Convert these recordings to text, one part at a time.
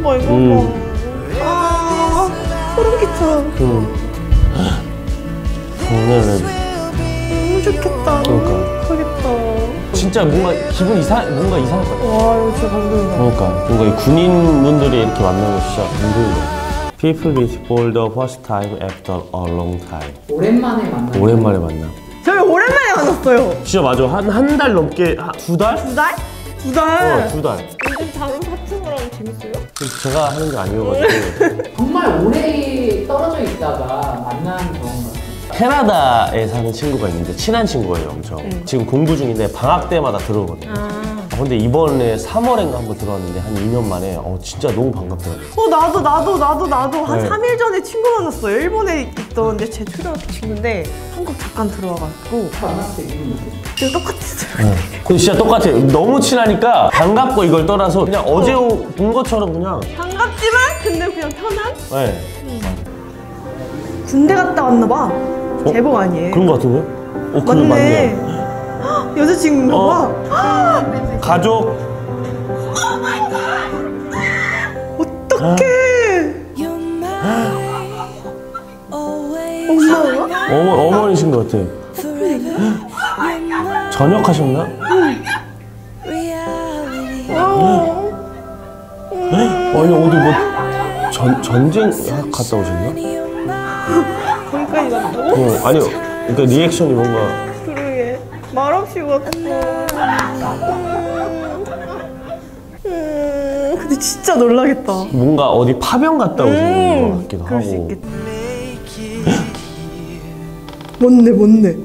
봐 이거 봐. 아 소름 끼쳐. 오늘은 너무 좋겠다. 그러니까. 가겠다. 진짜 뭔가 기분 뭔가 이상할 것 같아. 와 이거 진짜 감동이다. 그러니까 뭔가 이 군인분들이 이렇게 만나면 진짜 감동이야. People meet for the first time after a long time. 오랜만에 만나. 오랜만에 만나. 저희 오랜만에 만났어요. 진짜 맞아. 한 달 넘게, 두 달? 두 달? 두 달? 2달. 요즘 다른 파트너랑 재밌어요? 제가 하는 게 아니어가지고. 정말 오래 떨어져 있다가 만난 경험 같아요. 캐나다에 사는 친구가 있는데 친한 친구예요, 엄청. 지금 공부 중인데 방학 때마다 들어오거든요. 근데 이번에 3월인가 한번 들어왔는데 한 2년 만에 진짜 너무 반갑더라고요. 나도 한 네. 3일 전에 친구 만났어요. 일본에 있던 제 초등학교 친구인데 한국 잠깐 들어와가지고 만났을 때 이름이 지금 똑같았어요. 근데 진짜 똑같아요. 너무 친하니까 반갑고 이걸 떠나서 그냥 어제 본 것처럼 그냥. 반갑지만 근데 그냥 편한? 네. 군대 갔다 왔나 봐. 제복 아니에요? 그런 거 같은데? 그래, 맞네. 맞네요. 여자친구인가 봐. 가족. 어떡해. 엄마가? 어머니신 것 같아. 전역하셨나? 아니 어디 뭐 전쟁 갔다 오셨나? 거기까지 갔다고? 아니요. 그러니까 리액션이 뭔가. 그러게 말없이 갔어. 근데 진짜 놀라겠다. 뭔가 어디 파병 갔다 오신 것 같기도 그럴 하고. 수 있겠다. 뭔데?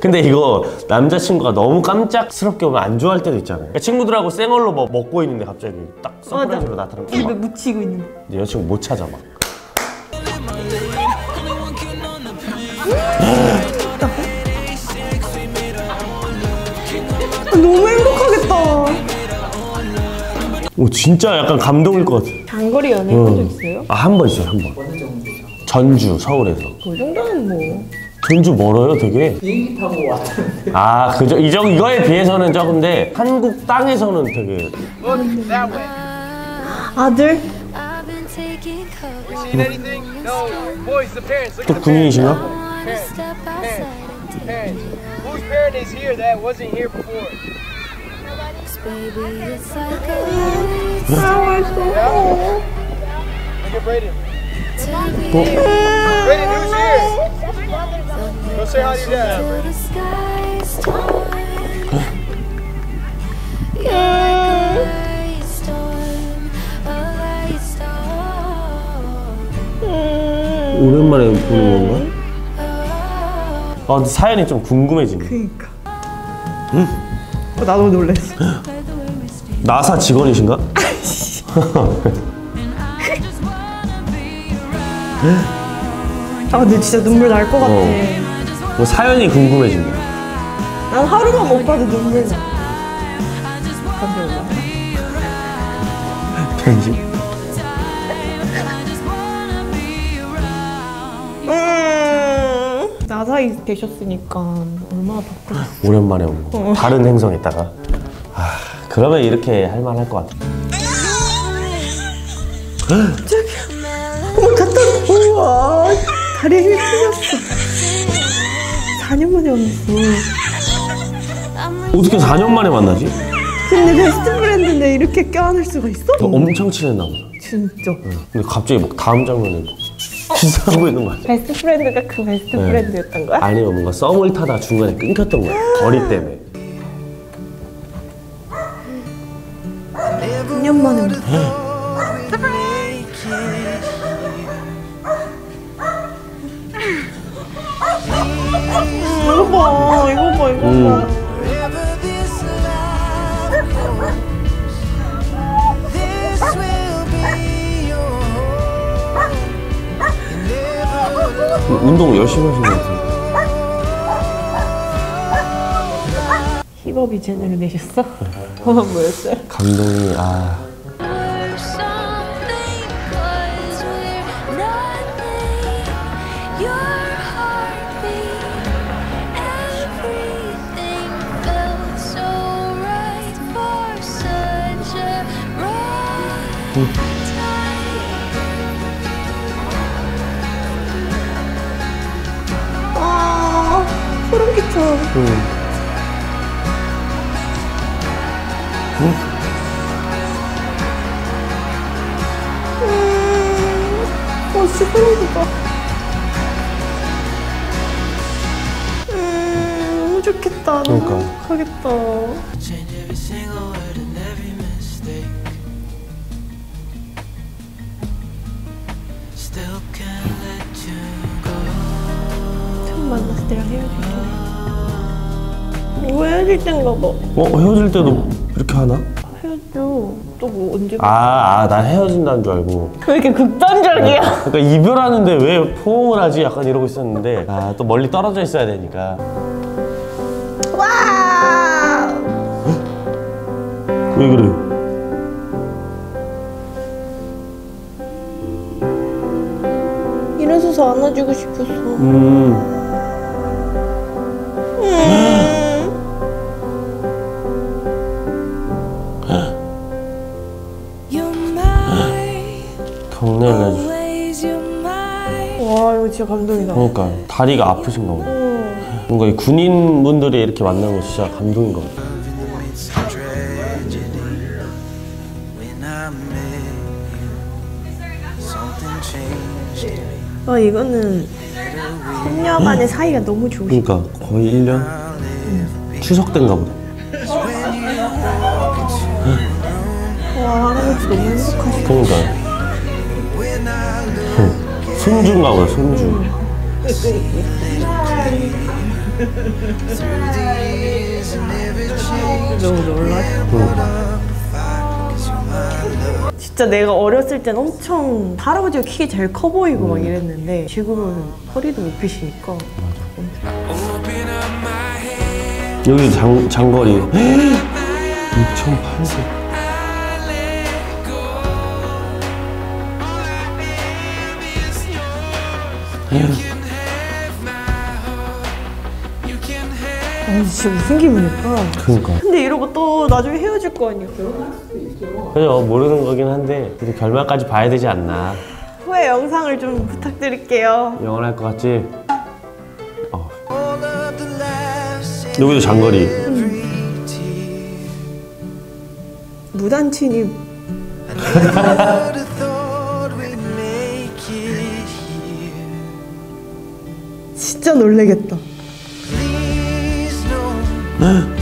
근데 이거 남자친구가 너무 깜짝스럽게 오면 안 좋아할 때도 있잖아요. 그러니까 친구들하고 쌩얼로 뭐 먹고 있는데 갑자기 딱 서프라이즈로 나타나면 입에 묻히고 있는 거. 근데 여자친구 못 찾아 막. 너무 행복하겠다. 오 진짜 약간 감동일 것 같아. 장거리 연애 한 적 있어요? 한 번 있어요, 한 번. 어느 정도죠? 전주, 서울에서. 그 정도는 뭐. 전주 멀어요, 되게. 비행기 타고 왔는데. 그죠. 이거에 비해서는 적은데 한국 땅에서는 되게. 아들? 또 군인이신가? Whose parent is here that wasn't here before? Look at Brayden. Brayden, who's here? Go say hi to your dad, Brayden. 오랜만에 보는 건가? 근데 사연이 좀 궁금해지네. 그니까. 나도 놀랬어. 나사 직원이신가? 근데 진짜 눈물 날 것 같아. 뭐 사연이 궁금해진다. 난 하루만 못 봐도 눈물 나. 감정 올라. 편지? 나사이 계셨으니까 얼마나 바쁘겠어. 오랜만에 온 거. 다른 행성에다가. 그러면 이렇게 할 만할 것 같아. 갔다. 우와. 다리에 힘이 풀렸어. 4년 만에 만났어. 어떻게 4년 만에 만나지? 근데 베스트 프렌드인데 이렇게 껴안을 수가 있어? 엄청 친했나 보다. 진짜. 근데 갑자기 막 다음 장면에 키스하고 있는 거 같아. 베스트 프렌드가 그 베스트 프렌드였던 거야? 아니면 뭔가 썸을 타다 중간에 끊겼던 거야. 거리 때문에. 2년 만에 만났어. 이거 봐. 운동 열심히 하시는 것 같은데. 힙업이 제대로 되셨어? 뭐였어요? 감동이 소름 끼쳐. 진짜 소름 끼쳐. 너무 좋겠다. 그러니까. 너무 가겠다. 처음 만났을 때랑 헤어질 때. 뭐 헤어질 땐가 봐. 헤어질 때도 이렇게 하나? 헤어져. 또 뭐 언제? 난 헤어진다는 줄 알고. 왜 이렇게 극단적이야? 그러니까 이별하는데 왜 포옹을 하지? 약간 이러고 있었는데 또 멀리 떨어져 있어야 되니까. 와! 왜 그래? 이래서 안아주고 싶었어. 경례를 해줘. 와, 이거 진짜 감동이다. 그러니까 다리가 아프신가 보다. 뭔가 이 군인분들이 이렇게 만나는 거 진짜 감동인 것 같아. 이거는 손녀간의 사이가 너무 좋으시다. 그러니까 거의 1년? 추석 때인가 보다. 와, 할아버지 너무 행복하시다. 그러니까 손주인가 보다, 손주. 너무 놀랐어. 진짜 내가 어렸을 땐 엄청 할아버지가 키가 제일 커 보이고 막 이랬는데 지금은 허리도 높이시니까. 여기 장거리 6,800. 진짜 무슨 기분일까? 그러니까. 근데 이러고 또 나중에 헤어질 거 아니야. 그죠, 모르는 거긴 한데 그래도 결말까지 봐야 되지 않나. 후에 영상을 좀 부탁드릴게요. 영원할 것 같지? 여기도 장거리. 무단 침입. 진짜 놀래겠다.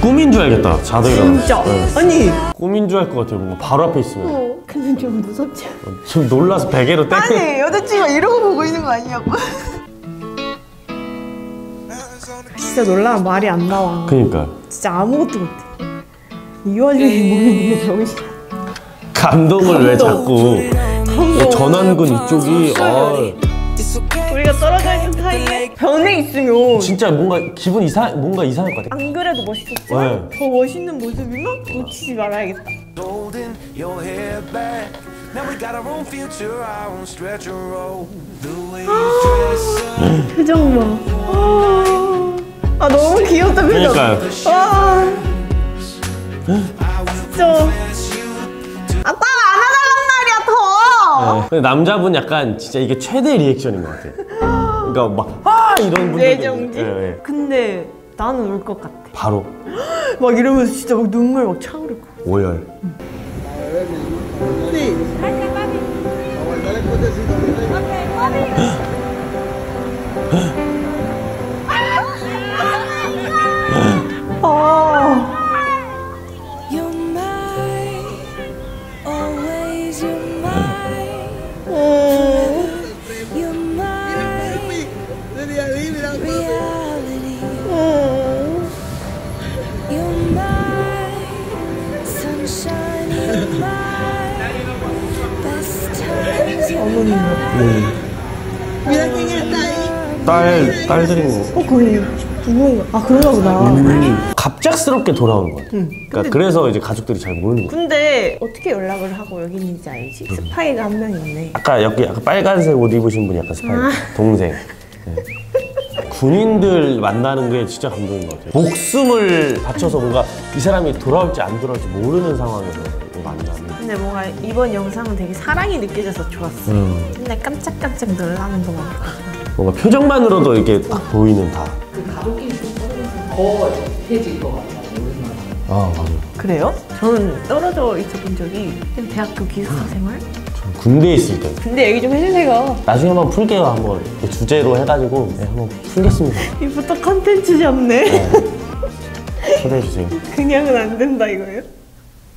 꿈인 줄 알겠다. 자다 일어나. 진짜. 아니. 꿈인 줄 알 것 같아요. 뭔가 바로 앞에 있으면. 근데 좀 무섭지 않아? 좀 놀라서 베개로 떼. 아니, 여자친구가 이러고 보고 있는 거 아니냐고. 진짜 놀라면 말이 안 나와. 그니까. 진짜 아무것도 못해. 이 와중에 몸이 너무 정신. 감동을 왜 자꾸. 전완근 이쪽이. 우리가 떨어져 있는 사이에 변해 있으면 진짜 뭔가 뭔가 이상할 것 같아. 안 그래도 멋있었지만 더 멋있는 모습이면 놓치지 말아야겠다. 표정 봐. 너무 귀엽다 표정. 그러니까요. 와. 진짜. 아빠 안 하달란 말이야 더. 근데 남자분 약간 진짜 이게 최대 리액션인 것 같아. 그러니까 막 이런 분들. 내정지. 근데 나는 울 것 같아. 바로 막 이러면서 진짜 막 눈물 막 차오를 거. 오열. 딸들인 거. 그래. 누군가. 그런가 보다. 갑작스럽게 돌아오는 거 같아. 그러니까 그래서 이제 가족들이 잘 모르는 거야. 근데 어떻게 연락을 하고 여기 있는지 알지? 스파이가 한 명 있네. 아까 여기 빨간색 옷 입으신 분이 약간 스파이. 동생. 군인들 만나는 게 진짜 감동인 것 같아요. 목숨을 바쳐서 뭔가 이 사람이 돌아올지 안 돌아올지 모르는 상황에서 만나는. 근데 뭔가 이번 영상은 되게 사랑이 느껴져서 좋았어. 근데 깜짝깜짝 놀라는 거 많았거든. 뭔가 표정만으로도 이렇게 딱 보이는 다. 그 가족끼리 좀 더 해질 것 같아요. 오랜만에. 아 맞아. 그래요? 저는 떨어져 있었던 적이 그냥 대학교 기숙사생활? 전 군대에 있을 때. 근데 얘기 좀 해주세요. 나중에 한번 풀게요. 한번 주제로 해가지고 네, 한번 풀겠습니다. 이부터 컨텐츠 잡네. 초대해 주세요. 그냥은 안 된다 이거예요?